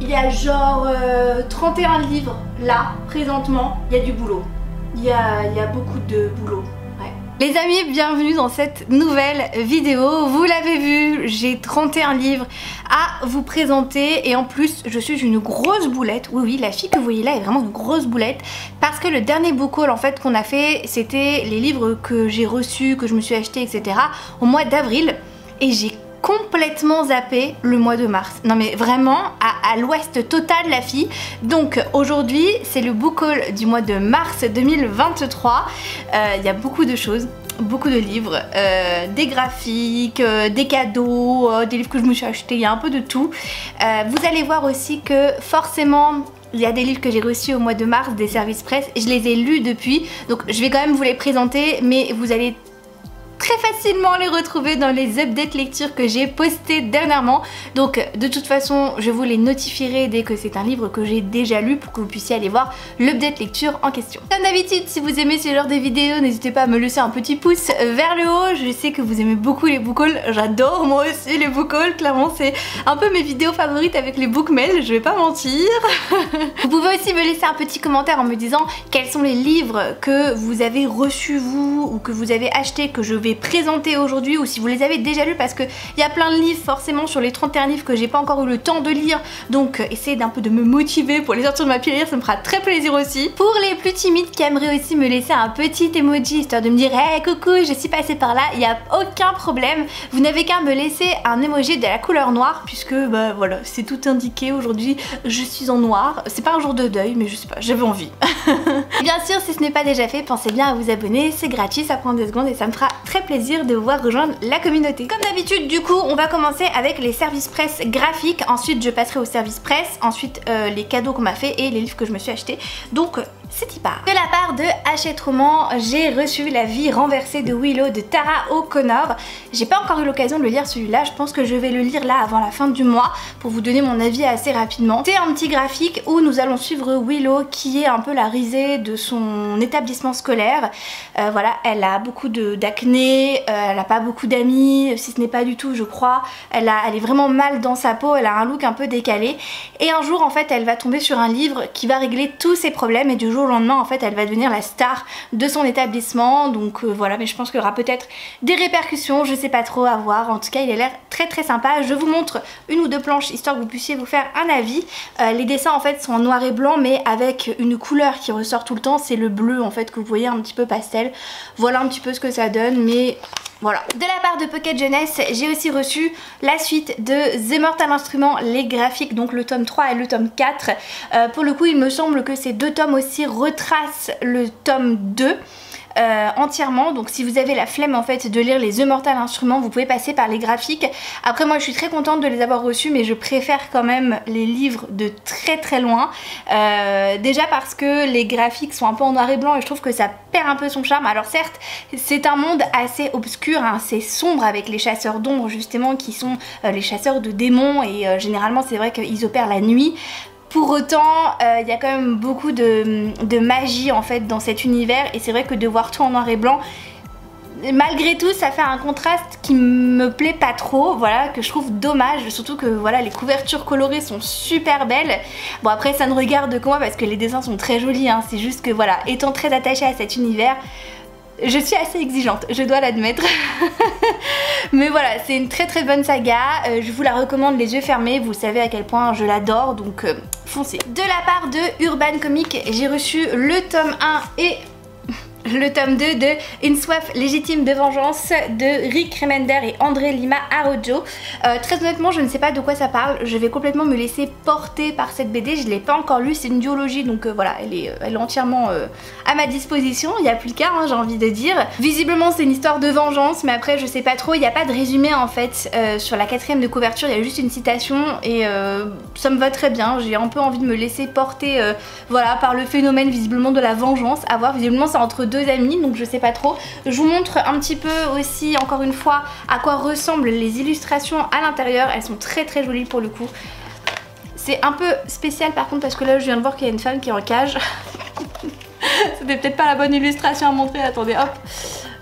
Il y a genre 31 livres là, présentement. Il y a du boulot. Il y a beaucoup de boulot. Ouais. Les amis, bienvenue dans cette nouvelle vidéo. Vous l'avez vu, j'ai 31 livres à vous présenter. Et en plus, je suis une grosse boulette. Oui, la fille que vous voyez là est vraiment une grosse boulette. Parce que le dernier book haul en fait qu'on a fait, c'était les livres que j'ai reçus, que je me suis acheté, etc. au mois d'avril. Et j'ai complètement zappé le mois de mars. Non mais vraiment à l'ouest total la fille. Donc aujourd'hui c'est le book haul du mois de mars 2023. Il y a beaucoup de choses, beaucoup de livres, des graphiques, des cadeaux, des livres que je me suis acheté, il y a un peu de tout. Vous allez voir aussi que forcément il y a des livres que j'ai reçus au mois de mars, des services presse, et je les ai lus depuis, donc je vais quand même vous les présenter, mais vous allez très facilement les retrouver dans les updates lecture que j'ai posté dernièrement. Donc de toute façon je vous les notifierai dès que c'est un livre que j'ai déjà lu pour que vous puissiez aller voir l'update lecture en question. Comme d'habitude, si vous aimez ce genre de vidéos, n'hésitez pas à me laisser un petit pouce vers le haut. Je sais que vous aimez beaucoup les book hauls, j'adore moi aussi les book hauls, clairement c'est un peu mes vidéos favorites avec les book mails, je vais pas mentir. Vous pouvez aussi me laisser un petit commentaire en me disant quels sont les livres que vous avez reçus vous ou que vous avez acheté que je vais présenter aujourd'hui, ou si vous les avez déjà lus, parce que il y a plein de livres forcément sur les 31 livres que j'ai pas encore eu le temps de lire, donc essayez d'un peu de me motiver pour les sortir de ma pile à lire, ça me fera très plaisir aussi. Pour les plus timides qui aimeraient aussi me laisser un petit emoji histoire de me dire hey coucou je suis passée par là, il n'y a aucun problème, vous n'avez qu'à me laisser un emoji de la couleur noire, puisque bah voilà c'est tout indiqué aujourd'hui, je suis en noir, c'est pas un jour de deuil mais je sais pas, j'avais envie. Bien sûr si ce n'est pas déjà fait, pensez bien à vous abonner, c'est gratuit, ça prend 2 secondes et ça me fera très plaisir de vous voir rejoindre la communauté. Comme d'habitude du coup on va commencer avec les services presse graphiques, ensuite je passerai aux services presse, ensuite les cadeaux qu'on m'a fait et les livres que je me suis acheté. Donc c'est y part. De la part de Hachette Roman, j'ai reçu La vie renversée de Willow de Tara O'Connor. J'ai pas encore eu l'occasion de le lire celui-là, je pense que je vais le lire là avant la fin du mois pour vous donner mon avis assez rapidement. C'est un petit graphique où nous allons suivre Willow qui est un peu la risée de son établissement scolaire. Voilà, elle a beaucoup d'acné, elle a pas beaucoup d'amis, si ce n'est pas du tout je crois. Elle est vraiment mal dans sa peau, elle a un look un peu décalé. Et un jour en fait elle va tomber sur un livre qui va régler tous ses problèmes et du jour au lendemain en fait elle va devenir la star de son établissement. Donc voilà, mais je pense qu'il y aura peut-être des répercussions, je sais pas trop, à voir. En tout cas il a l'air très sympa. Je vous montre une ou deux planches histoire que vous puissiez vous faire un avis. Les dessins en fait sont en noir et blanc mais avec une couleur qui ressort tout le temps, c'est le bleu en fait que vous voyez un petit peu pastel. Voilà un petit peu ce que ça donne, mais voilà. De la part de Pocket Jeunesse, j'ai aussi reçu la suite de The Mortal Instrument, les graphiques, donc le tome 3 et le tome 4. Pour le coup, il me semble que ces deux tomes aussi retracent le tome 2. Entièrement, donc si vous avez la flemme en fait de lire les The Mortal Instruments, vous pouvez passer par les graphiques. Après moi je suis très contente de les avoir reçus, mais je préfère quand même les livres de très loin, déjà parce que les graphiques sont un peu en noir et blanc et je trouve que ça perd un peu son charme. Alors certes c'est un monde assez obscur, hein, c'est sombre avec les chasseurs d'ombre justement qui sont les chasseurs de démons et généralement c'est vrai qu'ils opèrent la nuit. Pour autant, il y a quand même beaucoup de magie en fait dans cet univers et c'est vrai que de voir tout en noir et blanc, malgré tout ça fait un contraste qui me plaît pas trop, voilà, que je trouve dommage, surtout que voilà les couvertures colorées sont super belles. Bon après ça ne regarde que moi parce que les dessins sont très jolis, hein, c'est juste que voilà, étant très attachée à cet univers, je suis assez exigeante, je dois l'admettre. Mais voilà, c'est une très bonne saga, je vous la recommande les yeux fermés, vous savez à quel point je l'adore, donc foncez. De la part de Urban Comics, j'ai reçu le tome 1 et le tome 2 de Une soif légitime de vengeance de Rick Remender et André Lima Arrojo. Très honnêtement je ne sais pas de quoi ça parle, je vais complètement me laisser porter par cette BD, je ne l'ai pas encore lue, c'est une duologie donc voilà, elle est entièrement à ma disposition, il n'y a plus le cas hein, j'ai envie de dire. Visiblement c'est une histoire de vengeance mais après je sais pas trop, il n'y a pas de résumé en fait sur la 4ème de couverture, il y a juste une citation et ça me va très bien, j'ai un peu envie de me laisser porter voilà, par le phénomène visiblement de la vengeance, à voir, visiblement c'est entre deux amis donc je sais pas trop. Je vous montre un petit peu aussi encore une fois à quoi ressemblent les illustrations à l'intérieur, elles sont très jolies pour le coup. C'est un peu spécial par contre parce que là je viens de voir qu'il y a une femme qui est en cage. C'était peut-être pas la bonne illustration à montrer, attendez hop.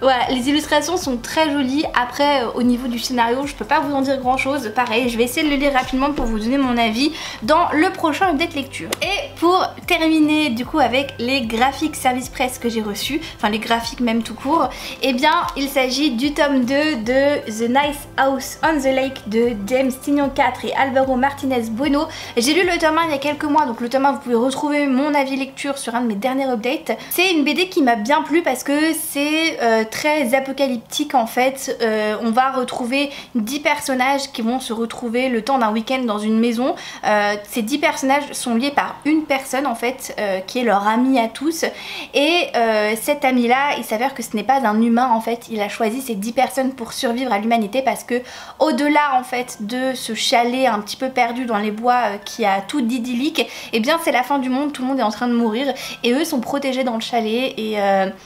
Voilà, les illustrations sont très jolies. Après, au niveau du scénario, je peux pas vous en dire grand chose. Pareil, je vais essayer de le lire rapidement pour vous donner mon avis dans le prochain update lecture. Et pour terminer du coup avec les graphiques service presse que j'ai reçus, enfin les graphiques même tout court, eh bien il s'agit du tome 2 de The Nice House on the Lake de James Tynion IV et Alvaro Martinez Bueno. J'ai lu le tome 1 il y a quelques mois, donc le tome 1 vous pouvez retrouver mon avis lecture sur un de mes derniers updates. C'est une BD qui m'a bien plu parce que c'est très apocalyptique en fait. On va retrouver 10 personnages qui vont se retrouver le temps d'un week-end dans une maison. Ces 10 personnages sont liés par une personne en fait qui est leur ami à tous, et cet ami là il s'avère que ce n'est pas un humain en fait. Il a choisi ces 10 personnes pour survivre à l'humanité parce que au delà en fait de ce chalet un petit peu perdu dans les bois qui a tout d'idyllique, et eh bien c'est la fin du monde, tout le monde est en train de mourir et eux sont protégés dans le chalet, et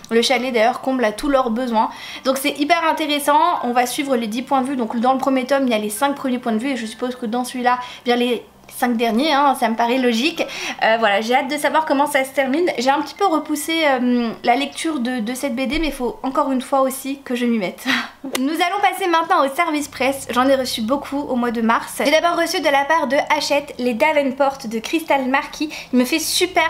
le chalet d'ailleurs comble à tous leurs besoins. Donc c'est hyper intéressant. On va suivre les 10 points de vue. Donc dans le premier tome il y a les 5 premiers points de vue et je suppose que dans celui-là bien les 5 derniers, hein, ça me paraît logique. Voilà, j'ai hâte de savoir comment ça se termine. J'ai un petit peu repoussé la lecture de cette BD, mais il faut encore une fois aussi que je m'y mette. Nous allons passer maintenant au service presse. J'en ai reçu beaucoup au mois de mars. J'ai d'abord reçu de la part de Hachette les Davenport de Crystal Marquis. Il me fait super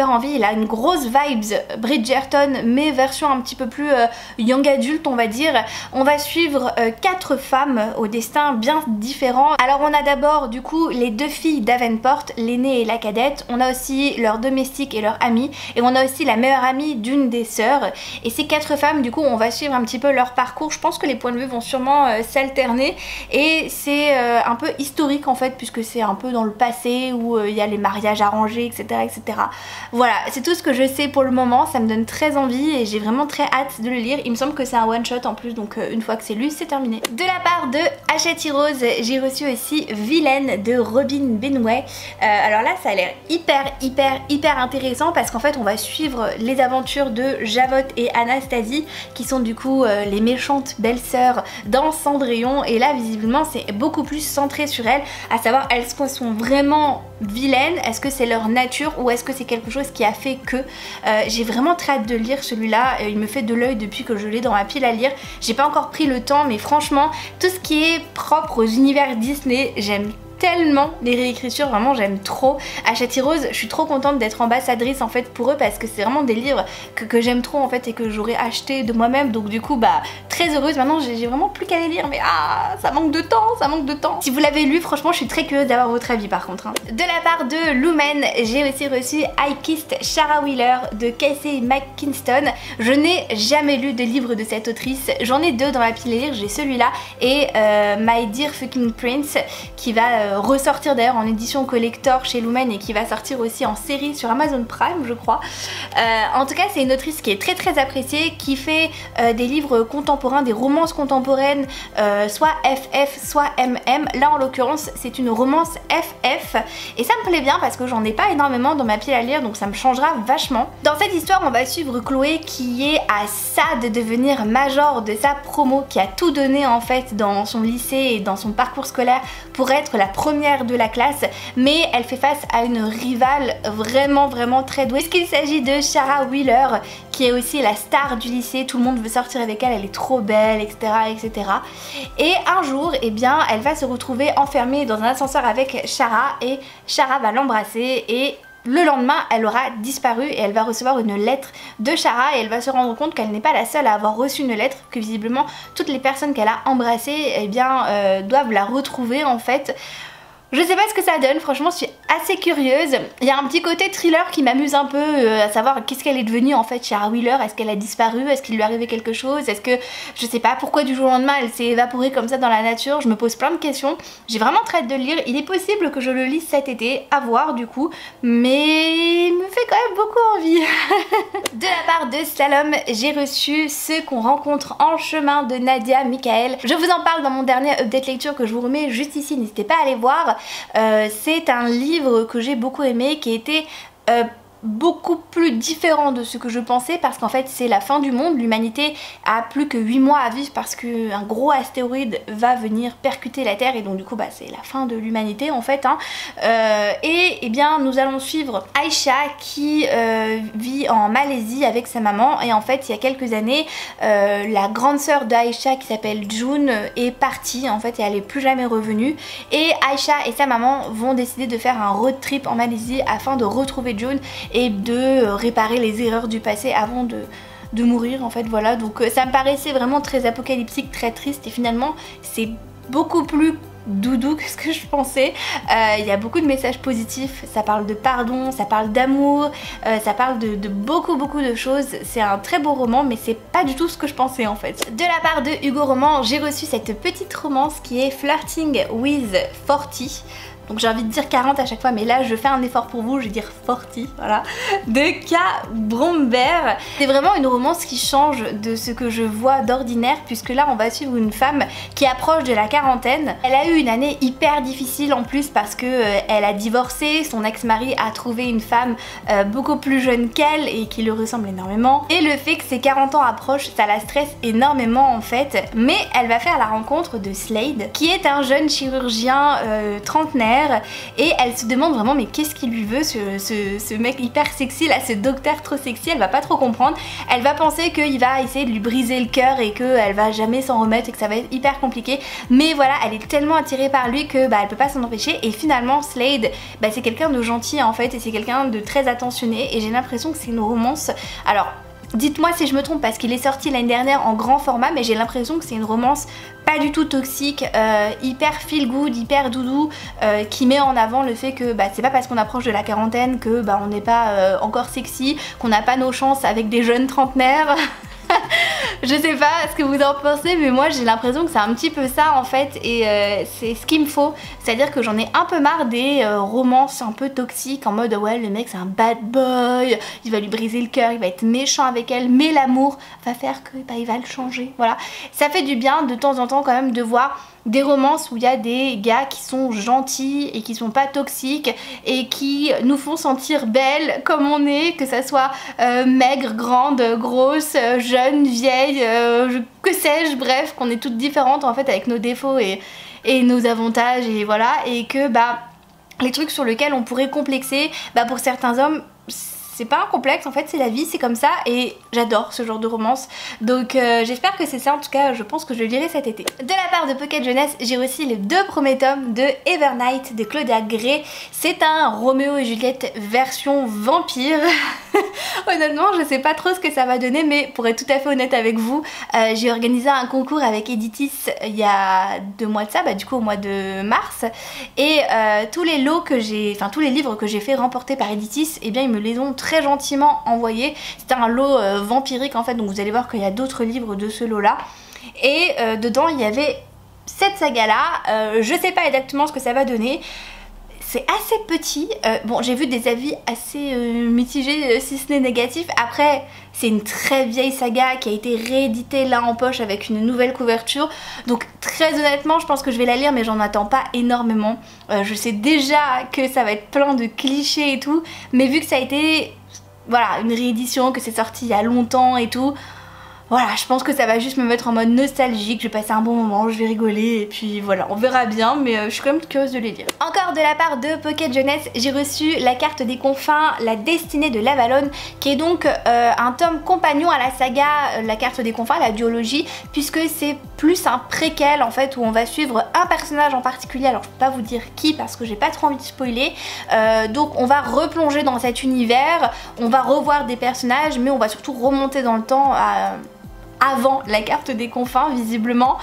envie. Il a une grosse vibes Bridgerton, mais version un petit peu plus young adulte on va dire. On va suivre 4 femmes au destin bien différent. Alors on a d'abord du coup les 2 filles Davenport, l'aînée et la cadette. On a aussi leur domestique et leur amie, et on a aussi la meilleure amie d'une des sœurs. Et ces 4 femmes du coup on va suivre un petit peu leur parcours. Je pense que les points de vue vont sûrement s'alterner, et c'est un peu historique en fait, puisque c'est un peu dans le passé où il y a les mariages arrangés, etc. Voilà, c'est tout ce que je sais pour le moment. Ça me donne très envie et j'ai vraiment très hâte de le lire. Il me semble que c'est un one shot en plus, donc une fois que c'est lu c'est terminé. De la part de Hachette Heroes, j'ai reçu aussi Vilaine de Robin Benway. Alors là ça a l'air hyper intéressant parce qu'en fait on va suivre les aventures de Javotte et Anastasie qui sont du coup les méchantes belles-sœurs dans Cendrillon, et là visiblement c'est beaucoup plus centré sur elles, à savoir elles sont vraiment vilaines, est-ce que c'est leur nature ou est-ce que c'est quelque chose qui a fait que j'ai vraiment très hâte de lire celui-là. Il me fait de l'œil depuis que je l'ai dans ma pile à lire. J'ai pas encore pris le temps, mais franchement tout ce qui est propre aux univers Disney j'aime tellement les réécritures, vraiment j'aime trop. Hachette Heroes, je suis trop contente d'être ambassadrice en fait pour eux parce que c'est vraiment des livres que j'aime trop en fait et que j'aurais acheté de moi-même, donc du coup bah très heureuse. Maintenant j'ai vraiment plus qu'à les lire, mais ça manque de temps, Si vous l'avez lu, franchement je suis très curieuse d'avoir votre avis par contre. De la part de Lumen, j'ai aussi reçu I Kissed Shara Wheeler de Casey McKinston. Je n'ai jamais lu de livre de cette autrice, j'en ai 2 dans ma pile à lire, j'ai celui-là et My Dear Fucking Prince qui va ressortir d'ailleurs en édition collector chez Lumen et qui va sortir aussi en série sur Amazon Prime je crois. En tout cas c'est une autrice qui est très appréciée, qui fait des livres contemporains, des romances contemporaines, soit FF soit MM. Là en l'occurrence c'est une romance FF et ça me plaît bien parce que j'en ai pas énormément dans ma pile à lire, donc ça me changera vachement. Dans cette histoire on va suivre Chloé qui est à ça de devenir major de sa promo, qui a tout donné en fait dans son lycée et dans son parcours scolaire pour être la première de la classe, mais elle fait face à une rivale vraiment très douée, puisqu'il s'agit de Shara Wheeler qui est aussi la star du lycée, tout le monde veut sortir avec elle, elle est trop belle, etc. Et un jour, eh bien, elle va se retrouver enfermée dans un ascenseur avec Shara et Shara va l'embrasser et le lendemain, elle aura disparu et elle va recevoir une lettre de Shara et elle va se rendre compte qu'elle n'est pas la seule à avoir reçu une lettre, que visiblement toutes les personnes qu'elle a embrassées eh bien, doivent la retrouver en fait. Je sais pas ce que ça donne, franchement je suis assez curieuse. Il y a un petit côté thriller qui m'amuse un peu, à savoir qu'est-ce qu'elle est devenue en fait Shara Wheeler. Est-ce qu'elle a disparu? Est-ce qu'il lui est arrivé quelque chose? Est-ce que, je sais pas, pourquoi du jour au lendemain elle s'est évaporée comme ça dans la nature? Je me pose plein de questions. J'ai vraiment très hâte de le lire. Il est possible que je le lise cet été, à voir du coup, mais il me fait quand même beaucoup envie. De la part de Salom, j'ai reçu Ceux qu'on rencontre en chemin de Nadia Michael. Je vous en parle dans mon dernier update lecture que je vous remets juste ici, n'hésitez pas à aller voir. C'est un livre que j'ai beaucoup aimé, qui était beaucoup plus différent de ce que je pensais parce qu'en fait c'est la fin du monde, l'humanité a plus que 8 mois à vivre parce qu'un gros astéroïde va venir percuter la Terre et donc du coup bah, c'est la fin de l'humanité en fait hein. Et eh bien nous allons suivre Aisha qui vit en Malaisie avec sa maman et en fait il y a quelques années la grande sœur d'Aisha qui s'appelle June est partie en fait et elle est plus jamais revenue et Aisha et sa maman vont décider de faire un road trip en Malaisie afin de retrouver June et de réparer les erreurs du passé avant de mourir en fait voilà donc ça me paraissait vraiment très apocalyptique, très triste et finalement c'est beaucoup plus doudou que ce que je pensais. Il y a beaucoup de messages positifs, ça parle de pardon, ça parle d'amour, ça parle de beaucoup de choses. C'est un très beau roman mais c'est pas du tout ce que je pensais en fait. De la part de Hugo Roman, j'ai reçu cette petite romance qui est Flirting with 40. Donc j'ai envie de dire 40 à chaque fois mais là je fais un effort pour vous, je vais dire 40, voilà, de K. Bromberg. C'est vraiment une romance qui change de ce que je vois d'ordinaire puisque là on va suivre une femme qui approche de la quarantaine. Elle a eu une année hyper difficile en plus parce que elle a divorcé, son ex-mari a trouvé une femme beaucoup plus jeune qu'elle et qui lui ressemble énormément. Et le fait que ses 40 ans approchent, ça la stresse énormément en fait. Mais elle va faire la rencontre de Slade qui est un jeune chirurgien trentenaire et elle se demande vraiment mais qu'est-ce qu'il lui veut ce mec hyper sexy là, ce docteur trop sexy, elle va pas trop comprendre, elle va penser qu'il va essayer de lui briser le cœur et qu'elle va jamais s'en remettre et que ça va être hyper compliqué mais voilà elle est tellement attirée par lui que bah, elle peut pas s'en empêcher et finalement Slade bah, c'est quelqu'un de gentil en fait et c'est quelqu'un de très attentionné et j'ai l'impression que c'est une romance, alors dites-moi si je me trompe parce qu'il est sorti l'année dernière en grand format mais j'ai l'impression que c'est une romance pas du tout toxique, hyper feel good, hyper doudou, qui met en avant le fait que bah, c'est pas parce qu'on approche de la quarantaine que bah, on n'est pas encore sexy, qu'on n'a pas nos chances avec des jeunes trentenaires. Je sais pas ce que vous en pensez mais moi j'ai l'impression que c'est un petit peu ça en fait et c'est ce qu'il me faut, c'est à dire que j'en ai un peu marre des romances un peu toxiques en mode ouais le mec c'est un bad boy, il va lui briser le cœur, il va être méchant avec elle mais l'amour va faire que bah, il va le changer, voilà. Ça fait du bien de temps en temps quand même de voir des romances où il y a des gars qui sont gentils et qui sont pas toxiques et qui nous font sentir belles comme on est, que ça soit maigre, grande, grosse, jeune, vieille, que sais-je, bref, qu'on est toutes différentes en fait avec nos défauts et nos avantages et voilà, et que bah les trucs sur lesquels on pourrait complexer, bah pour certains hommes c'est pas un complexe en fait, c'est la vie, c'est comme ça et j'adore ce genre de romance donc j'espère que c'est ça, en tout cas je pense que je le lirai cet été. De la part de Pocket Jeunesse, j'ai aussi les 2 premiers tomes de Evernight de Claudia Gray. C'est un Roméo et Juliette version vampire. Honnêtement je sais pas trop ce que ça va donner mais pour être tout à fait honnête avec vous, j'ai organisé un concours avec Editis il y a 2 mois de ça, bah du coup au mois de mars et tous les lots que j'ai, enfin tous les livres que j'ai fait remporter par Editis, et eh bien ils me les ont très gentiment envoyé. C'était un lot vampirique en fait donc vous allez voir qu'il y a d'autres livres de ce lot là et dedans il y avait cette saga là, je sais pas exactement ce que ça va donner. C'est assez petit, bon j'ai vu des avis assez mitigés si ce n'est négatif, après c'est une très vieille saga qui a été rééditée là en poche avec une nouvelle couverture donc très honnêtement je pense que je vais la lire mais j'en attends pas énormément, je sais déjà que ça va être plein de clichés et tout mais vu que ça a été voilà une réédition, que c'est sorti il y a longtemps et tout, voilà, je pense que ça va juste me mettre en mode nostalgique, je vais passer un bon moment, je vais rigoler et puis voilà, on verra bien mais je suis quand même curieuse de les lire. Encore de la part de Pocket Jeunesse, j'ai reçu La Carte des Confins, La Destinée de l'Avalon qui est donc un tome compagnon à la saga La Carte des Confins, la duologie, puisque c'est plus un préquel en fait où on va suivre un personnage en particulier, alors je peux pas vous dire qui parce que j'ai pas trop envie de spoiler, donc on va replonger dans cet univers, on va revoir des personnages mais on va surtout remonter dans le temps avant La Carte des Confins visiblement.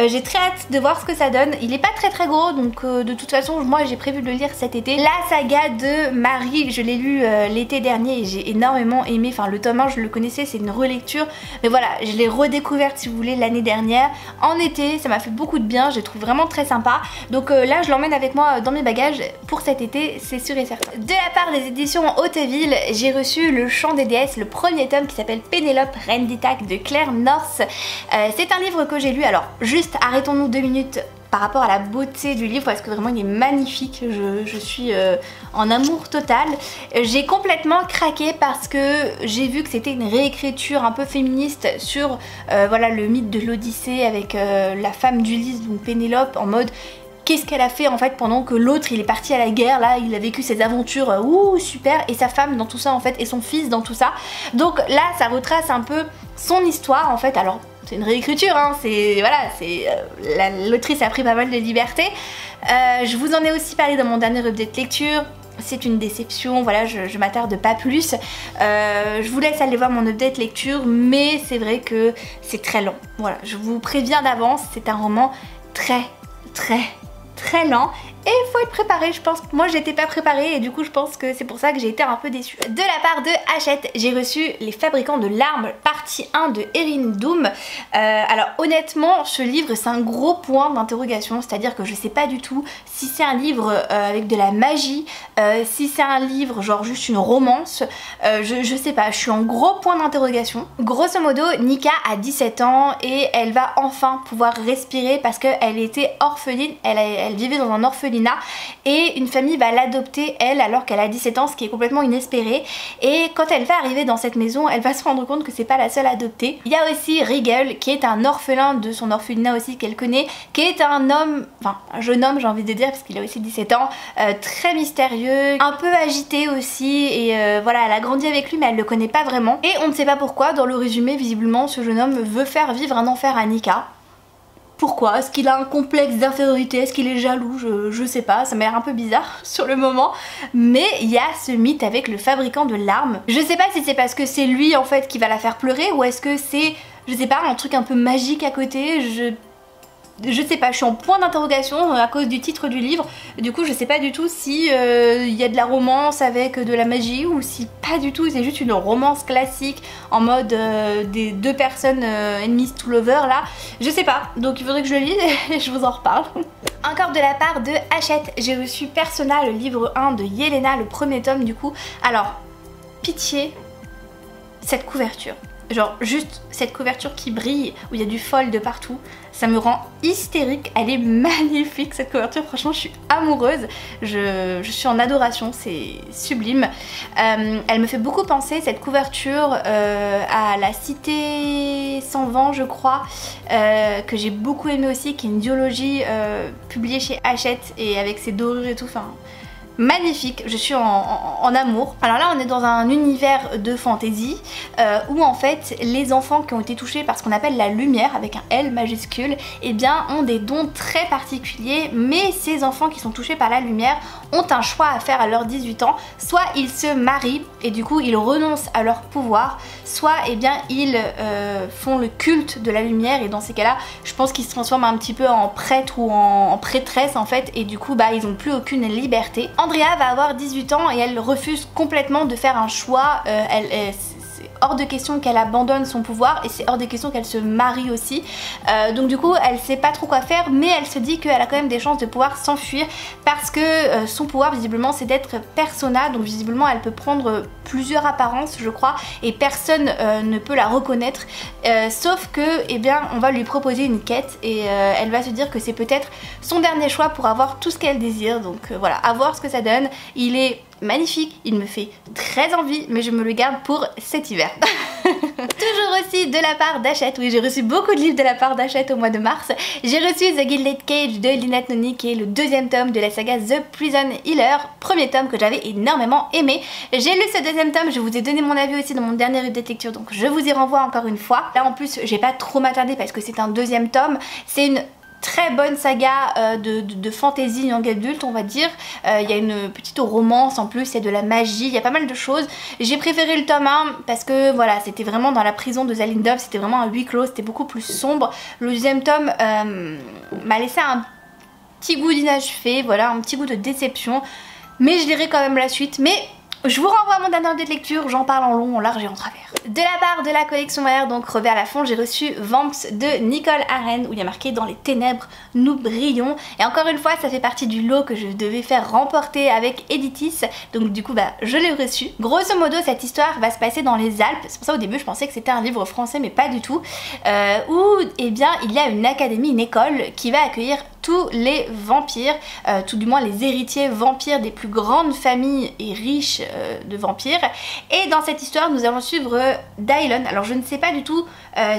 J'ai très hâte de voir ce que ça donne, il est pas très gros donc de toute façon moi j'ai prévu de le lire cet été. La saga de Marie, je l'ai lu l'été dernier et j'ai énormément aimé, enfin le tome 1 je le connaissais, c'est une relecture mais voilà je l'ai redécouverte si vous voulez l'année dernière en été, ça m'a fait beaucoup de bien, je l'ai trouvé vraiment très sympa donc là je l'emmène avec moi dans mes bagages pour cet été, c'est sûr et certain. De la part des éditions Hauteville, j'ai reçu Le Chant des déesses, le premier tome qui s'appelle Pénélope, reine d'Ithaque de Claire North. C'est un livre que j'ai lu, alors juste arrêtons-nous 2 minutes par rapport à la beauté du livre parce que vraiment il est magnifique, je suis en amour total. J'ai complètement craqué parce que j'ai vu que c'était une réécriture un peu féministe sur voilà, le mythe de l'Odyssée avec la femme d'Ulysse, donc Pénélope, en mode qu'est-ce qu'elle a fait en fait pendant que l'autre il est parti à la guerre, là il a vécu ses aventures, ouh super, et sa femme dans tout ça en fait, et son fils dans tout ça. Donc là ça retrace un peu son histoire en fait. Alors c'est une réécriture, hein, c'est voilà, c'est l'autrice a pris pas mal de liberté. Je vous en ai aussi parlé dans mon dernier update lecture. C'est une déception, voilà, je m'attarde pas plus. Je vous laisse aller voir mon update lecture, mais c'est vrai que c'est très lent. Voilà, je vous préviens d'avance, c'est un roman très lent et il faut être préparé, je pense. Moi j'étais pas préparée et du coup je pense que c'est pour ça que j'ai été un peu déçue. De la part de Hachette, j'ai reçu Les Fabricants de Larmes, partie 1 de Erin Doom. Alors honnêtement ce livre c'est un gros point d'interrogation, c'est-à-dire que je sais pas du tout si c'est un livre avec de la magie, si c'est un livre genre juste une romance, je sais pas, je suis en gros point d'interrogation. Grosso modo, Nika a 17 ans et elle va enfin pouvoir respirer parce qu'elle était orpheline, elle vivait dans un orphelinat et une famille va l'adopter elle alors qu'elle a 17 ans, ce qui est complètement inespéré. Et quand elle va arriver dans cette maison, elle va se rendre compte que c'est pas la seule adoptée. Il y a aussi Rigel qui est un orphelin de son orphelinat aussi qu'elle connaît, qui est un homme, enfin un jeune homme j'ai envie de dire parce qu'il a aussi 17 ans, très mystérieux, un peu agité aussi et voilà, elle a grandi avec lui mais elle le connaît pas vraiment. Et on ne sait pas pourquoi, dans le résumé visiblement ce jeune homme veut faire vivre un enfer à Nika. Pourquoi? Est-ce qu'il a un complexe d'infériorité? Est-ce qu'il est jaloux? Je sais pas, ça m'a l'air un peu bizarre sur le moment. Mais il y a ce mythe avec le fabricant de larmes. Je sais pas si c'est parce que c'est lui en fait qui va la faire pleurer ou est-ce que c'est, je sais pas, un truc un peu magique à côté. Je sais pas, je suis en point d'interrogation à cause du titre du livre. Du coup je sais pas du tout si il y a de la romance avec de la magie ou si pas du tout, c'est juste une romance classique en mode des deux personnes enemies to lovers là. Je sais pas, donc il faudrait que je le lise et je vous en reparle. Encore de la part de Hachette, j'ai reçu Persona, le livre 1 de Yelena, le premier tome du coup. Alors, pitié, cette couverture. Genre juste cette couverture qui brille où il y a du fold de partout, ça me rend hystérique. Elle est magnifique cette couverture, franchement je suis amoureuse, je suis en adoration, c'est sublime. Elle me fait beaucoup penser cette couverture à La Cité sans vent je crois, que j'ai beaucoup aimé aussi, qui est une duologie publiée chez Hachette et avec ses dorures et tout, enfin magnifique, je suis en amour. Alors là on est dans un univers de fantasy où en fait les enfants qui ont été touchés par ce qu'on appelle la lumière avec un L majuscule, eh bien ont des dons très particuliers, mais ces enfants qui sont touchés par la lumière ont un choix à faire à leurs 18 ans, soit ils se marient et du coup ils renoncent à leur pouvoir, soit eh bien ils font le culte de la lumière et dans ces cas là je pense qu'ils se transforment un petit peu en prêtre ou en prêtresse en fait et du coup bah ils n'ont plus aucune liberté. Andrea va avoir 18 ans et elle refuse complètement de faire un choix, c'est hors de question qu'elle abandonne son pouvoir et c'est hors de question qu'elle se marie aussi. Donc du coup elle sait pas trop quoi faire mais elle se dit qu'elle a quand même des chances de pouvoir s'enfuir parce que son pouvoir visiblement c'est d'être persona, donc visiblement elle peut prendre plusieurs apparences je crois et personne ne peut la reconnaître sauf que eh bien on va lui proposer une quête et elle va se dire que c'est peut-être son dernier choix pour avoir tout ce qu'elle désire. Donc voilà, à voir ce que ça donne. Il est magnifique, il me fait très envie mais je me le garde pour cet hiver. Toujours aussi de la part d'Hachette, oui j'ai reçu beaucoup de livres de la part d'Hachette au mois de mars. J'ai reçu The Gilded Cage de Lynette Noni qui est le deuxième tome de la saga The Prison Healer, premier tome que j'avais énormément aimé. J'ai lu ce deuxième tome, je vous ai donné mon avis aussi dans mon dernier update lecture donc je vous y renvoie encore une fois. Là en plus j'ai pas trop m'attarder parce que c'est un deuxième tome, c'est une très bonne saga de fantasy young adulte on va dire. Il y a une petite romance en plus, il y a de la magie, il y a pas mal de choses. J'ai préféré le tome 1 parce que voilà c'était vraiment dans la prison de Zalindov, c'était vraiment un huis clos, c'était beaucoup plus sombre. Le deuxième tome m'a laissé un petit goût d'inachevé, voilà, un petit goût de déception, mais je lirai quand même la suite. Mais je vous renvoie à mon dernier update lecture, j'en parle en long, en large et en travers. De la part de la collection Mère, donc Revers à la fond, j'ai reçu Vamps de Nicole Arène où il y a marqué dans les ténèbres nous brillons. Et encore une fois ça fait partie du lot que je devais faire remporter avec Editis, donc du coup bah je l'ai reçu. Grosso modo cette histoire va se passer dans les Alpes, c'est pour ça au début je pensais que c'était un livre français mais pas du tout, où eh bien il y a une académie, une école qui va accueillir tous les vampires, tout du moins les héritiers vampires des plus grandes familles et riches de vampires. Et dans cette histoire nous allons suivre Dylan. Alors je ne sais pas du tout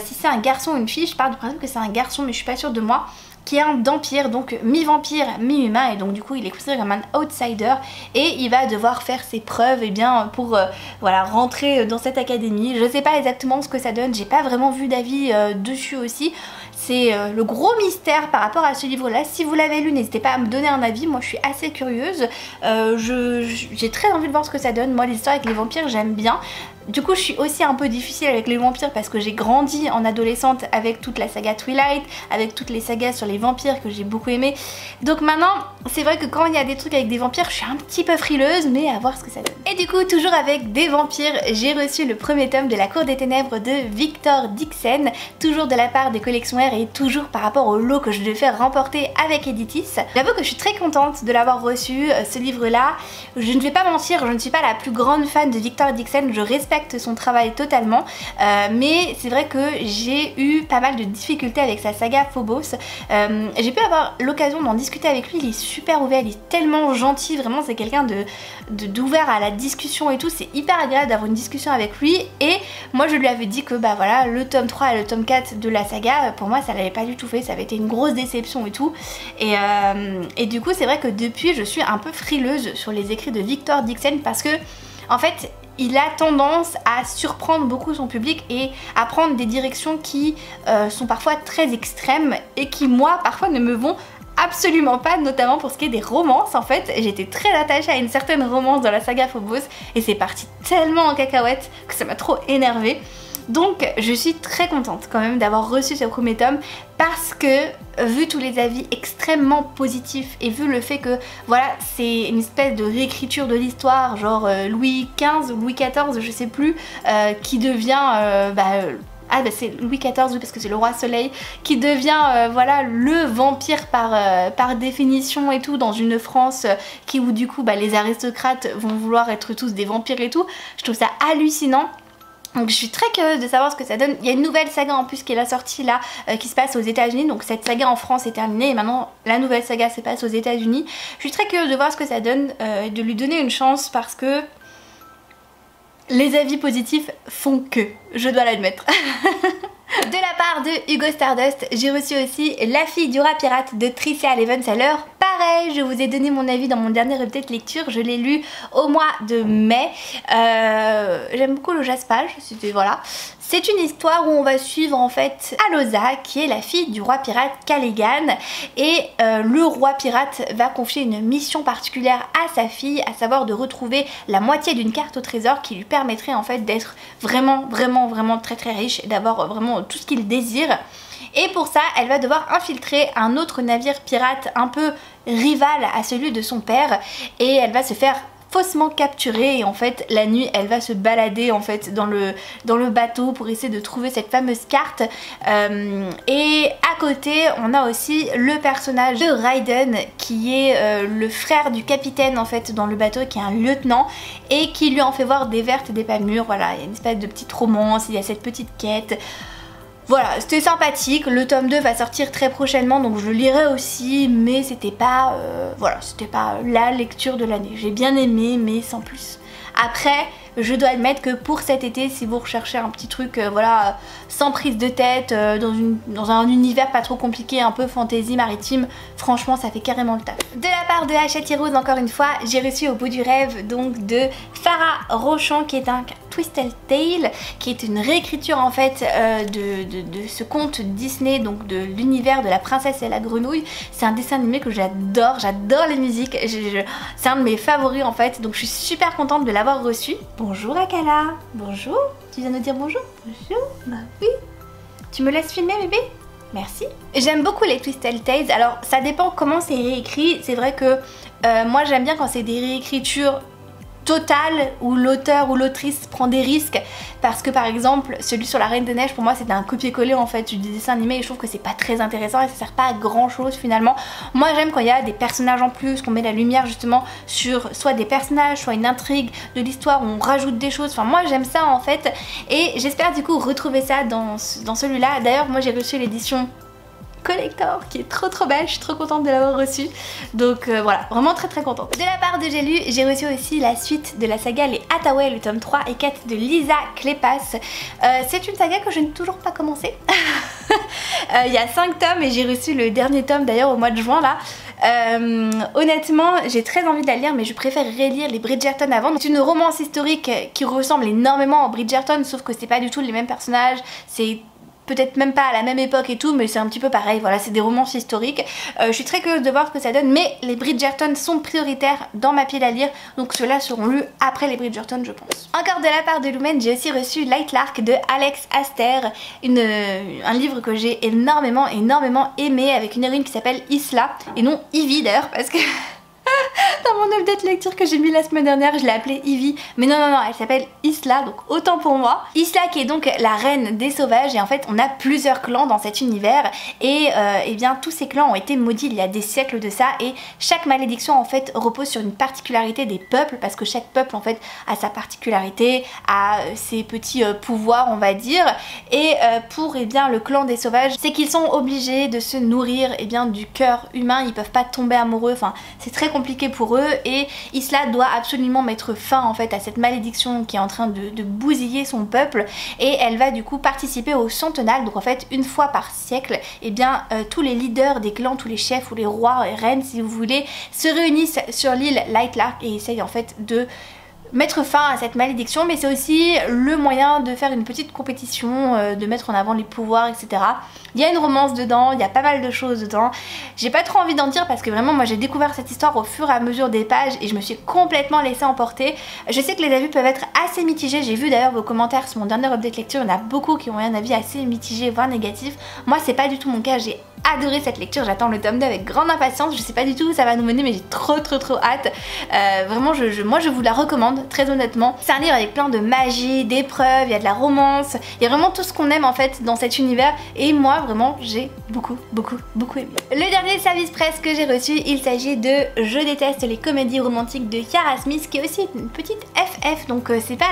si c'est un garçon ou une fille, je pars du principe que c'est un garçon mais je suis pas sûre de moi, qui est un vampire, donc mi-vampire, mi-humain, et donc du coup il est considéré comme un outsider et il va devoir faire ses preuves et bien pour voilà, rentrer dans cette académie. Je sais pas exactement ce que ça donne, j'ai pas vraiment vu d'avis dessus aussi. C'est le gros mystère par rapport à ce livre là. Si vous l'avez lu, n'hésitez pas à me donner un avis, moi je suis assez curieuse, j'ai très envie de voir ce que ça donne. Moi les histoires avec les vampires j'aime bien. Du coup je suis aussi un peu difficile avec les vampires parce que j'ai grandi en adolescente avec toute la saga Twilight, avec toutes les sagas sur les vampires que j'ai beaucoup aimé. Donc maintenant c'est vrai que quand il y a des trucs avec des vampires je suis un petit peu frileuse, mais à voir ce que ça donne. Et du coup toujours avec des vampires, j'ai reçu le premier tome de La Cour des Ténèbres de Victor Dixon, toujours de la part des collections R et toujours par rapport au lot que je devais faire remporter avec Editis. J'avoue que je suis très contente de l'avoir reçu, ce livre là. Je ne vais pas mentir, je ne suis pas la plus grande fan de Victor Dixon, je respecte son travail totalement, mais c'est vrai que j'ai eu pas mal de difficultés avec sa saga Phobos. J'ai pu avoir l'occasion d'en discuter avec lui, il est super ouvert, il est tellement gentil, vraiment c'est quelqu'un d'ouvert à la discussion et tout, c'est hyper agréable d'avoir une discussion avec lui. Et moi je lui avais dit que bah voilà, le tome 3 et le tome 4 de la saga, pour moi ça l'avait pas du tout fait, ça avait été une grosse déception et tout, et du coup c'est vrai que depuis je suis un peu frileuse sur les écrits de Victor Dixon parce que en fait il a tendance à surprendre beaucoup son public et à prendre des directions qui sont parfois très extrêmes et qui moi parfois ne me vont absolument pas, notamment pour ce qui est des romances. En fait j'étais très attachée à une certaine romance dans la saga Phobos et c'est parti tellement en cacahuète que ça m'a trop énervée. Donc je suis très contente quand même d'avoir reçu ce premier tome parce que vu tous les avis extrêmement positifs et vu le fait que voilà c'est une espèce de réécriture de l'histoire genre Louis XV ou Louis XIV je sais plus qui devient c'est Louis XIV oui, parce que c'est le roi soleil qui devient voilà le vampire par définition et tout dans une France où du coup les aristocrates vont vouloir être tous des vampires et tout. Je trouve ça hallucinant. Donc je suis très curieuse de savoir ce que ça donne. Il y a une nouvelle saga en plus qui est la sortie là, qui se passe aux États-Unis. Donc cette saga en France est terminée et maintenant la nouvelle saga se passe aux États-Unis. Je suis très curieuse de voir ce que ça donne, de lui donner une chance parce que les avis positifs font que, je dois l'admettre. De la part de Hugo Stardust, j'ai reçu aussi La Fille du Rat Pirate de Tricia Levens. Alors pareil, je vous ai donné mon avis dans mon dernier update lecture, je l'ai lu au mois de mai. J'aime beaucoup le jaspage, c'était voilà. C'est une histoire où on va suivre en fait Alosa qui est la fille du roi pirate Callaghan et le roi pirate va confier une mission particulière à sa fille, à savoir de retrouver la moitié d'une carte au trésor qui lui permettrait en fait d'être vraiment très riche et d'avoir vraiment tout ce qu'il désire. Et pour ça, elle va devoir infiltrer un autre navire pirate un peu rival à celui de son père et elle va se faire faussement capturée et en fait la nuit elle va se balader en fait dans le bateau pour essayer de trouver cette fameuse carte et à côté on a aussi le personnage de Raiden qui est le frère du capitaine en fait dans le bateau, qui est un lieutenant et qui lui en fait voir des vertes et des pas mûres. Voilà, il y a une espèce de petite romance, il y a cette petite quête. Voilà, c'était sympathique, le tome 2 va sortir très prochainement donc je le lirai aussi, mais c'était pas, voilà, c'était pas la lecture de l'année. J'ai bien aimé mais sans plus. Après, je dois admettre que pour cet été, si vous recherchez un petit truc voilà, sans prise de tête, dans un univers pas trop compliqué, un peu fantasy maritime, franchement ça fait carrément le taf. De la part de Hachette Heroes, encore une fois, j'ai reçu Au bout du rêve donc de Farah Rochon qui est un Twisted Tale, qui est une réécriture en fait de ce conte Disney, donc de l'univers de la princesse et la grenouille. C'est un dessin animé que j'adore, j'adore les musiques, c'est un de mes favoris en fait, donc je suis super contente de l'avoir reçu. Bonjour Akala, bonjour, tu viens nous dire bonjour? Bonjour, bah oui. Tu me laisses filmer bébé? Merci. J'aime beaucoup les Twisted Tales, alors ça dépend comment c'est réécrit, c'est vrai que moi j'aime bien quand c'est des réécritures totale où l'auteur ou l'autrice prend des risques, parce que par exemple celui sur la Reine des Neiges pour moi c'était un copier-coller en fait du dessin animé et je trouve que c'est pas très intéressant et ça sert pas à grand chose finalement. Moi j'aime quand il y a des personnages en plus, qu'on met la lumière justement sur soit des personnages, soit une intrigue de l'histoire où on rajoute des choses, enfin moi j'aime ça en fait et j'espère du coup retrouver ça dans celui-là. D'ailleurs moi j'ai reçu l'édition collector qui est trop belle, je suis trop contente de l'avoir reçue. Donc voilà, vraiment très contente. De la part de J'ai lu, j'ai reçu aussi la suite de la saga Les Hathaway, le tome 3 et 4 de Lisa Kleypas. C'est une saga que je n'ai toujours pas commencé. Il y a 5 tomes et j'ai reçu le dernier tome d'ailleurs au mois de juin là. Honnêtement j'ai très envie de la lire, mais je préfère relire les Bridgerton avant. C'est une romance historique qui ressemble énormément aux Bridgerton, sauf que c'est pas du tout les mêmes personnages, c'est peut-être même pas à la même époque et tout, mais c'est un petit peu pareil, voilà, c'est des romances historiques. Je suis très curieuse de voir ce que ça donne, mais les Bridgerton sont prioritaires dans ma pile à lire, donc ceux-là seront lus après les Bridgerton je pense. Encore de la part de Lumen, j'ai aussi reçu Light Lark de Alex Aster, un livre que j'ai énormément aimé, avec une héroïne qui s'appelle Isla, et non Ivy d'ailleurs, parce que... dans mon update lecture que j'ai mis la semaine dernière, je l'ai appelée Ivy, mais non, elle s'appelle Isla, donc autant pour moi. Isla qui est donc la reine des sauvages, et en fait on a plusieurs clans dans cet univers, et bien tous ces clans ont été maudits il y a des siècles de ça, et chaque malédiction en fait repose sur une particularité des peuples, parce que chaque peuple en fait a sa particularité, a ses petits pouvoirs on va dire, et pour bien le clan des sauvages, c'est qu'ils sont obligés de se nourrir bien du cœur humain, ils peuvent pas tomber amoureux, enfin c'est très compliqué pour eux, et Isla doit absolument mettre fin en fait à cette malédiction qui est en train de bousiller son peuple, et elle va du coup participer au centenal. Donc en fait une fois par siècle, et bien tous les leaders des clans, tous les chefs ou les rois et reines si vous voulez, se réunissent sur l'île Light Lark et essayent en fait de mettre fin à cette malédiction, mais c'est aussi le moyen de faire une petite compétition, de mettre en avant les pouvoirs, etc. Il y a une romance dedans, il y a pas mal de choses dedans. J'ai pas trop envie d'en dire parce que vraiment moi j'ai découvert cette histoire au fur et à mesure des pages et je me suis complètement laissée emporter. Je sais que les avis peuvent être assez mitigés, j'ai vu d'ailleurs vos commentaires sur mon dernier update lecture, il y en a beaucoup qui ont eu un avis assez mitigé voire négatif. Moi c'est pas du tout mon cas, j'ai adoré cette lecture, j'attends le tome 2 avec grande impatience, je sais pas du tout où ça va nous mener mais j'ai trop hâte. Vraiment moi je vous la recommande très honnêtement. C'est un livre avec plein de magie, d'épreuves, il y a de la romance, il y a vraiment tout ce qu'on aime en fait dans cet univers, et moi vraiment j'ai beaucoup aimé. Le dernier service presse que j'ai reçu, il s'agit de Je déteste les comédies romantiques de Kiara Smith, qui est aussi une petite FF, donc c'est pas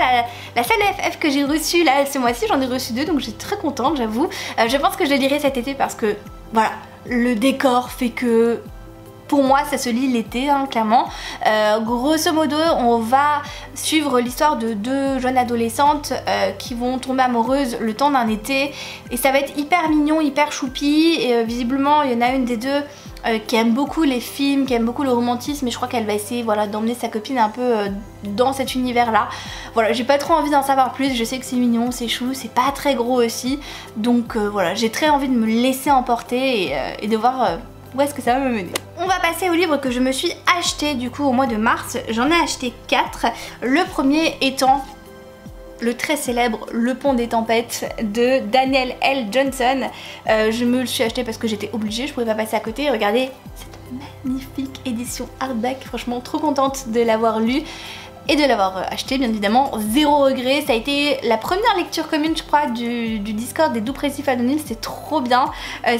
la seule FF que j'ai reçue là ce mois-ci, j'en ai reçu 2 donc je suis très contente j'avoue. Je pense que je les lirai cet été parce que voilà, le décor fait que pour moi ça se lit l'été hein, clairement. Grosso modo on va suivre l'histoire de 2 jeunes adolescentes qui vont tomber amoureuses le temps d'un été, et ça va être hyper mignon, hyper choupi, et visiblement il y en a une des deux qui aime beaucoup les films, qui aime beaucoup le romantisme, et je crois qu'elle va essayer voilà, d'emmener sa copine un peu dans cet univers là. Voilà, j'ai pas trop envie d'en savoir plus, je sais que c'est mignon, c'est chou, c'est pas très gros aussi, donc voilà, j'ai très envie de me laisser emporter et de voir où est-ce que ça va me mener. On va passer au livre que je me suis acheté du coup au mois de mars. J'en ai acheté 4, le premier étant le très célèbre Le Pont des Tempêtes de Daniel L. Johnson. Je me le suis acheté parce que j'étais obligée, je pouvais pas passer à côté. Regardez cette magnifique édition hardback, franchement trop contente de l'avoir lu et de l'avoir acheté bien évidemment, zéro regret. Ça a été la première lecture commune je crois du Discord des Doux Pressifs Anonymes, c'est trop bien.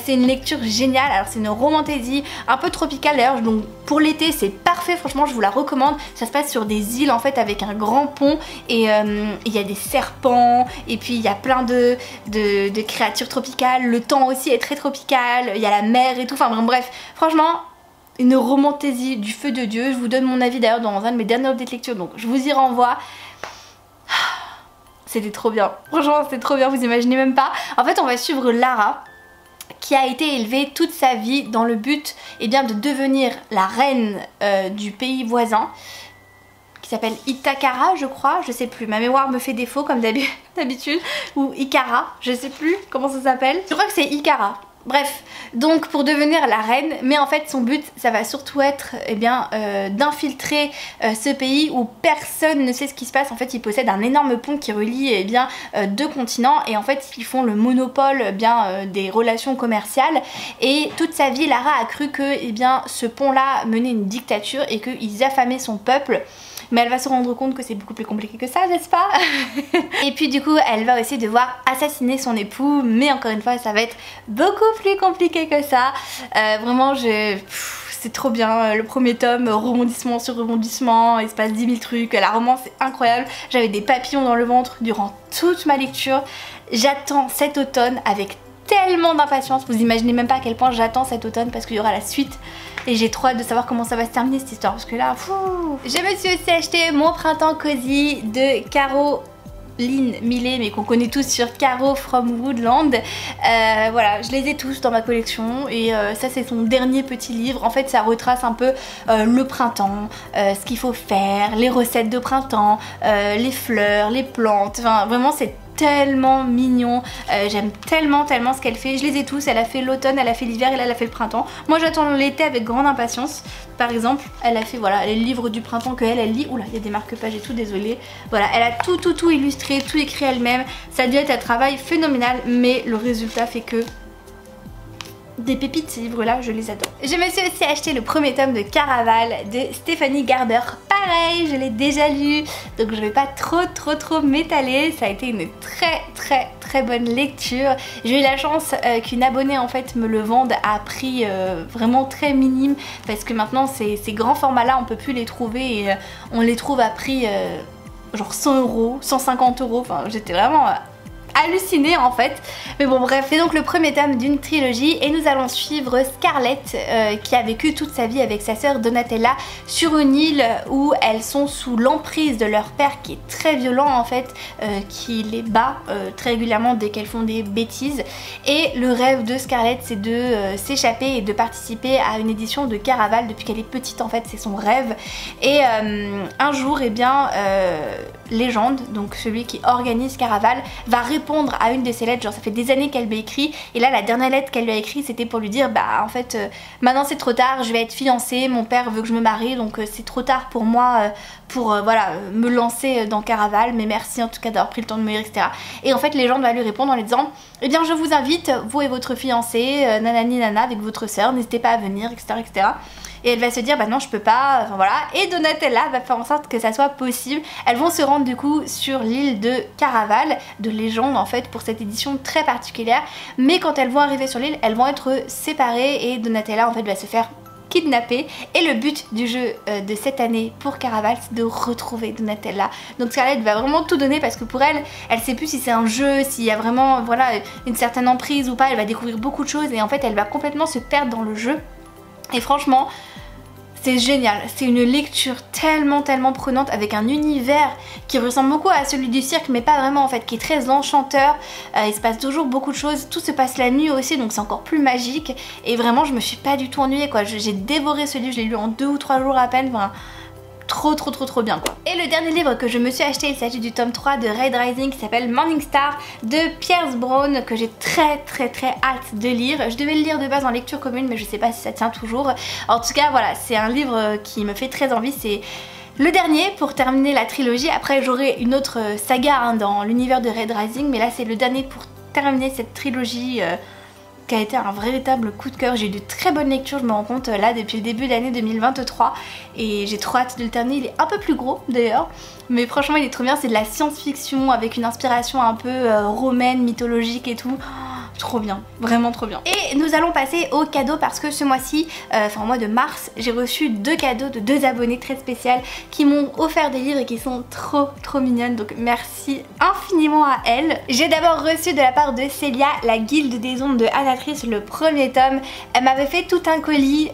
C'est une lecture géniale, alors c'est une romantaisie un peu tropicale d'ailleurs, donc pour l'été c'est parfait, franchement je vous la recommande. Ça se passe sur des îles en fait avec un grand pont, et il y a des serpents, et puis il y a plein de créatures tropicales, le temps aussi est très tropical, il y a la mer et tout, enfin bref, franchement une romantaisie du feu de Dieu. Je vous donne mon avis d'ailleurs dans un de mes derniers updates lecture, donc je vous y renvoie. C'était trop bien, franchement c'était trop bien, vous imaginez même pas. En fait on va suivre Lara qui a été élevée toute sa vie dans le but bien, de devenir la reine du pays voisin qui s'appelle Itakara je crois, je sais plus, ma mémoire me fait défaut comme d'habitude, ou Ikara, je sais plus comment ça s'appelle, je crois que c'est Ikara. Bref, donc pour devenir la reine, mais en fait son but ça va surtout être d'infiltrer ce pays où personne ne sait ce qui se passe. En fait il possède un énorme pont qui relie 2 continents, et en fait ils font le monopole des relations commerciales, et toute sa vie Lara a cru que ce pont là menait une dictature et qu'ils affamaient son peuple. Mais elle va se rendre compte que c'est beaucoup plus compliqué que ça, n'est-ce pas? Et puis du coup elle va aussi devoir assassiner son époux, mais encore une fois ça va être beaucoup plus compliqué que ça. Vraiment c'est trop bien, le premier tome, rebondissement sur rebondissement, il se passe 10 000 trucs, la romance est incroyable, j'avais des papillons dans le ventre durant toute ma lecture. J'attends cet automne avec tellement d'impatience, vous imaginez même pas à quel point j'attends cet automne parce qu'il y aura la suite et j'ai trop hâte de savoir comment ça va se terminer cette histoire parce que là, je me suis aussi acheté mon printemps cosy de Caroline Millet, mais qu'on connaît tous sur Caro from Woodland. Voilà, je les ai tous dans ma collection et ça c'est son dernier petit livre. En fait ça retrace un peu le printemps, ce qu'il faut faire, les recettes de printemps, les fleurs, les plantes, enfin vraiment c'est tellement mignon, j'aime tellement ce qu'elle fait. Je les ai tous, elle a fait l'automne, elle a fait l'hiver et là elle a fait le printemps. Moi j'attends l'été avec grande impatience. Par exemple elle a fait voilà les livres du printemps que elle lit. Oula, il y a des marque-pages et tout, désolée. Voilà, elle a tout illustré, tout écrit elle-même. Ça a dû être un travail phénoménal, mais le résultat fait que des pépites, ces livres-là, je les adore. Je me suis aussi acheté le premier tome de Caraval de Stéphanie Garber. Pareil, je l'ai déjà lu, donc je vais pas trop m'étaler. Ça a été une très bonne lecture. J'ai eu la chance qu'une abonnée en fait me le vende à prix vraiment très minime parce que maintenant ces grands formats-là, on peut plus les trouver et on les trouve à prix genre 100 €, 150 €. Enfin, j'étais vraiment hallucinée en fait, mais bon bref, c'est donc le premier tome d'une trilogie et nous allons suivre Scarlett qui a vécu toute sa vie avec sa sœur Donatella sur une île où elles sont sous l'emprise de leur père qui est très violent en fait, qui les bat très régulièrement dès qu'elles font des bêtises, et le rêve de Scarlett c'est de s'échapper et de participer à une édition de Caraval. Depuis qu'elle est petite en fait c'est son rêve, et un jour et bien Légende, donc celui qui organise Caraval, va répondre à une de ses lettres. Genre ça fait des années qu'elle lui écrit et là la dernière lettre qu'elle lui a écrite c'était pour lui dire bah en fait maintenant c'est trop tard, je vais être fiancée, mon père veut que je me marie donc c'est trop tard pour moi pour voilà me lancer dans Caraval, mais merci en tout cas d'avoir pris le temps de me lire, etc. Et en fait Légende va lui répondre en lui disant eh bien je vous invite, vous et votre fiancé, nanani nana, avec votre sœur, n'hésitez pas à venir, etc. Et elle va se dire bah non je peux pas, enfin voilà. Et Donatella va faire en sorte que ça soit possible. Elles vont se rendre du coup sur l'île de Caraval, de Légende en fait, pour cette édition très particulière. Mais quand elles vont arriver sur l'île, elles vont être séparées et Donatella en fait va se faire kidnapper. Et le but du jeu de cette année pour Caraval c'est de retrouver Donatella. Donc Scarlett va vraiment tout donner parce que pour elle, elle sait plus si c'est un jeu, s'il y a vraiment voilà une certaine emprise ou pas. Elle va découvrir beaucoup de choses et en fait elle va complètement se perdre dans le jeu. Et franchement c'est génial, c'est une lecture tellement prenante avec un univers qui ressemble beaucoup à celui du cirque mais pas vraiment en fait, qui est très enchanteur, il se passe toujours beaucoup de choses, tout se passe la nuit aussi donc c'est encore plus magique et vraiment je me suis pas du tout ennuyée quoi, j'ai dévoré ce livre, je l'ai lu en 2 ou 3 jours à peine, enfin trop bien quoi. Et le dernier livre que je me suis acheté, il s'agit du tome 3 de Red Rising qui s'appelle Morning Star de Pierce Brown, que j'ai très hâte de lire. Je devais le lire de base en lecture commune mais je sais pas si ça tient toujours. En tout cas voilà, c'est un livre qui me fait très envie, c'est le dernier pour terminer la trilogie. Après j'aurai une autre saga hein, dans l'univers de Red Rising, mais là c'est le dernier pour terminer cette trilogie qui a été un véritable coup de cœur. J'ai eu de très bonnes lectures, je me rends compte là depuis le début de l'année 2023 et j'ai trop hâte de le terminer. Il est un peu plus gros d'ailleurs, mais franchement il est trop bien, c'est de la science-fiction avec une inspiration un peu romaine, mythologique et tout. Trop bien, vraiment trop bien. Et nous allons passer aux cadeaux parce que ce mois-ci, enfin au mois de mars, j'ai reçu 2 cadeaux de 2 abonnés très spéciales qui m'ont offert des livres et qui sont trop mignonnes, donc merci infiniment à elles. J'ai d'abord reçu de la part de Célia La Guilde des Ombres de Anatrice, le premier tome. Elle m'avait fait tout un colis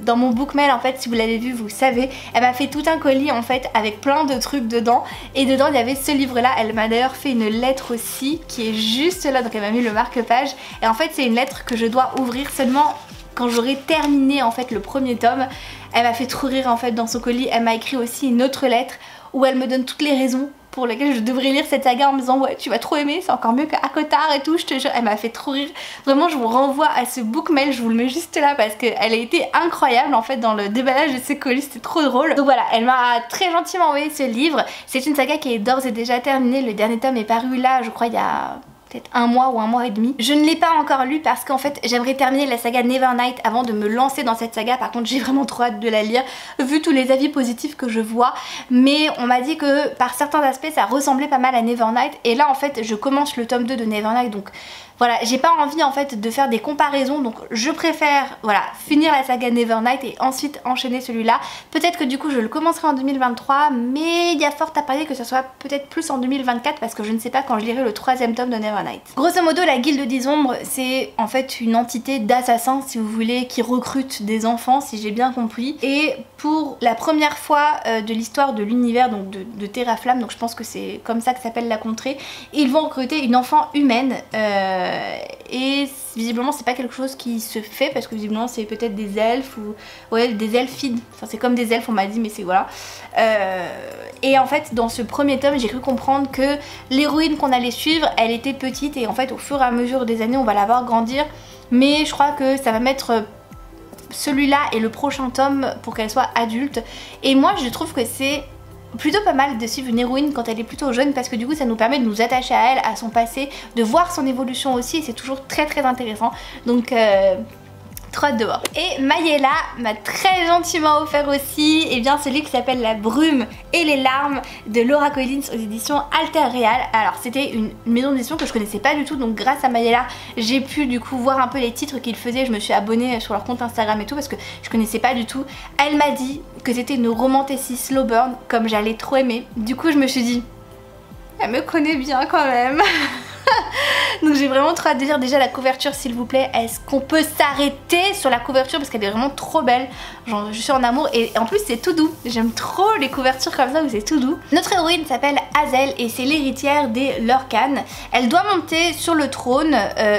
dans mon bookmail en fait, si vous l'avez vu vous savez. Elle m'a fait tout un colis en fait avec plein de trucs dedans et dedans il y avait ce livre là. Elle m'a d'ailleurs fait une lettre aussi qui est juste là, donc elle m'a mis le marque-page et en fait c'est une lettre que je dois ouvrir seulement quand j'aurai terminé en fait le premier tome. Elle m'a fait trop rire en fait dans son colis. Elle m'a écrit aussi une autre lettre où elle me donne toutes les raisons pour lesquelles je devrais lire cette saga en me disant ouais tu vas trop aimer, c'est encore mieux qu'Acotar et tout, je te jure. Elle m'a fait trop rire, vraiment je vous renvoie à ce bookmail, je vous le mets juste là parce qu'elle a été incroyable en fait dans le déballage de ses colis, c'était trop drôle. Donc voilà, elle m'a très gentiment envoyé ce livre. C'est une saga qui est d'ores et déjà terminée, le dernier tome est paru là je crois il y a peut-être un mois ou un mois et demi. Je ne l'ai pas encore lu parce qu'en fait j'aimerais terminer la saga Nevernight avant de me lancer dans cette saga. Par contre j'ai vraiment trop hâte de la lire vu tous les avis positifs que je vois, mais on m'a dit que par certains aspects ça ressemblait pas mal à Nevernight et là en fait je commence le tome 2 de Nevernight donc voilà, j'ai pas envie en fait de faire des comparaisons, donc je préfère voilà finir la saga Nevernight et ensuite enchaîner celui-là. Peut-être que du coup je le commencerai en 2023, mais il y a fort à parier que ce soit peut-être plus en 2024 parce que je ne sais pas quand je lirai le 3e tome de Nevernight. Grosso modo, la Guilde des Ombres, c'est en fait une entité d'assassins, si vous voulez, qui recrute des enfants, si j'ai bien compris. Et pour la première fois de l'histoire de l'univers, donc de Terraflamme, donc je pense que c'est comme ça que s'appelle la contrée, ils vont recruter une enfant humaine. Et visiblement c'est pas quelque chose qui se fait parce que visiblement c'est peut-être des elfes ou ouais des elfides, enfin c'est comme des elfes on m'a dit, mais c'est voilà. Et en fait dans ce premier tome j'ai cru comprendre que l'héroïne qu'on allait suivre elle était petite et en fait au fur et à mesure des années on va la voir grandir, mais je crois que ça va mettre celui-là et le prochain tome pour qu'elle soit adulte. Et moi je trouve que c'est plutôt pas mal de suivre une héroïne quand elle est plutôt jeune parce que du coup ça nous permet de nous attacher à elle, à son passé, de voir son évolution aussi et c'est toujours très intéressant. Donc trop hâte de voir. Et Mayela m'a très gentiment offert aussi et bien celui qui s'appelle La Brume et les larmes de Laura Collins aux éditions Alter Real. Alors c'était une maison d'édition que je connaissais pas du tout, donc grâce à Mayela j'ai pu du coup voir un peu les titres qu'ils faisaient. Je me suis abonnée sur leur compte Instagram et tout parce que je connaissais pas du tout. Elle m'a dit que c'était une romantécie slow burn comme j'allais trop aimer. Du coup je me suis dit elle me connaît bien quand même. Donc j'ai vraiment trop hâte de lire déjà la couverture s'il vous plaît. Est-ce qu'on peut s'arrêter sur la couverture parce qu'elle est vraiment trop belle. Genre je suis en amour et en plus c'est tout doux. J'aime trop les couvertures comme ça où c'est tout doux. Notre héroïne s'appelle Hazel et c'est l'héritière des Lorcan. Elle doit monter sur le trône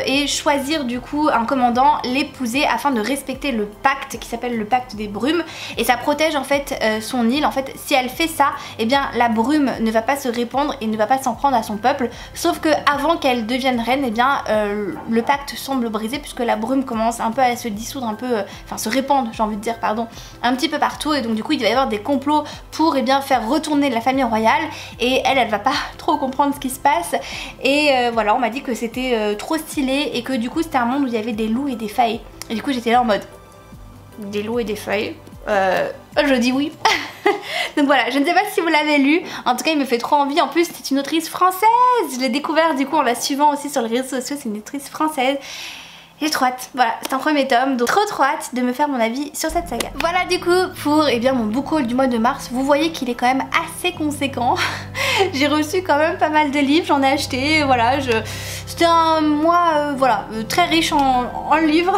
et choisir du coup un commandant, l'épouser afin de respecter le pacte qui s'appelle le pacte des brumes. Et ça protège en fait son île. En fait si elle fait ça, eh bien la brume ne va pas se répandre et ne va pas s'en prendre à son peuple. Sauf que avant qu'elle devienne reine, eh bien le pacte semble brisé puisque la brume commence un peu à se dissoudre, un peu, enfin se répandre j'ai envie de dire, pardon, un petit peu partout et donc du coup il va y avoir des complots pour eh bien faire retourner la famille royale et elle va pas trop comprendre ce qui se passe et voilà on m'a dit que c'était trop stylé et que du coup c'était un monde où il y avait des loups et des failles et du coup j'étais là en mode des loups et des failles, je dis oui. Donc voilà, je ne sais pas si vous l'avez lu, en tout cas il me fait trop envie. En plus c'est une autrice française, je l'ai découvert du coup en la suivant aussi sur les réseaux sociaux, c'est une autrice française. J'ai trop hâte, voilà, c'est un premier tome, donc trop hâte de me faire mon avis sur cette saga. Voilà du coup pour mon book haul du mois de mars. Vous voyez qu'il est quand même assez conséquent. J'ai reçu quand même pas mal de livres, j'en ai acheté, voilà, c'était un mois voilà, très riche en livres.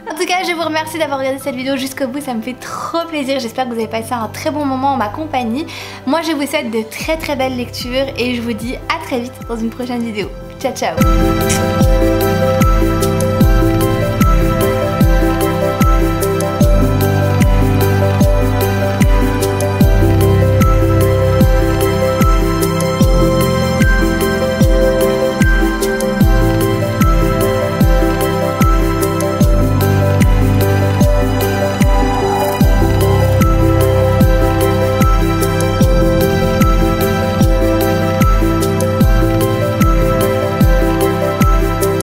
En tout cas je vous remercie d'avoir regardé cette vidéo jusqu'au bout, ça me fait trop plaisir, j'espère que vous avez passé un très bon moment en ma compagnie. Moi je vous souhaite de très belles lectures et je vous dis à très vite dans une prochaine vidéo. Ciao ciao.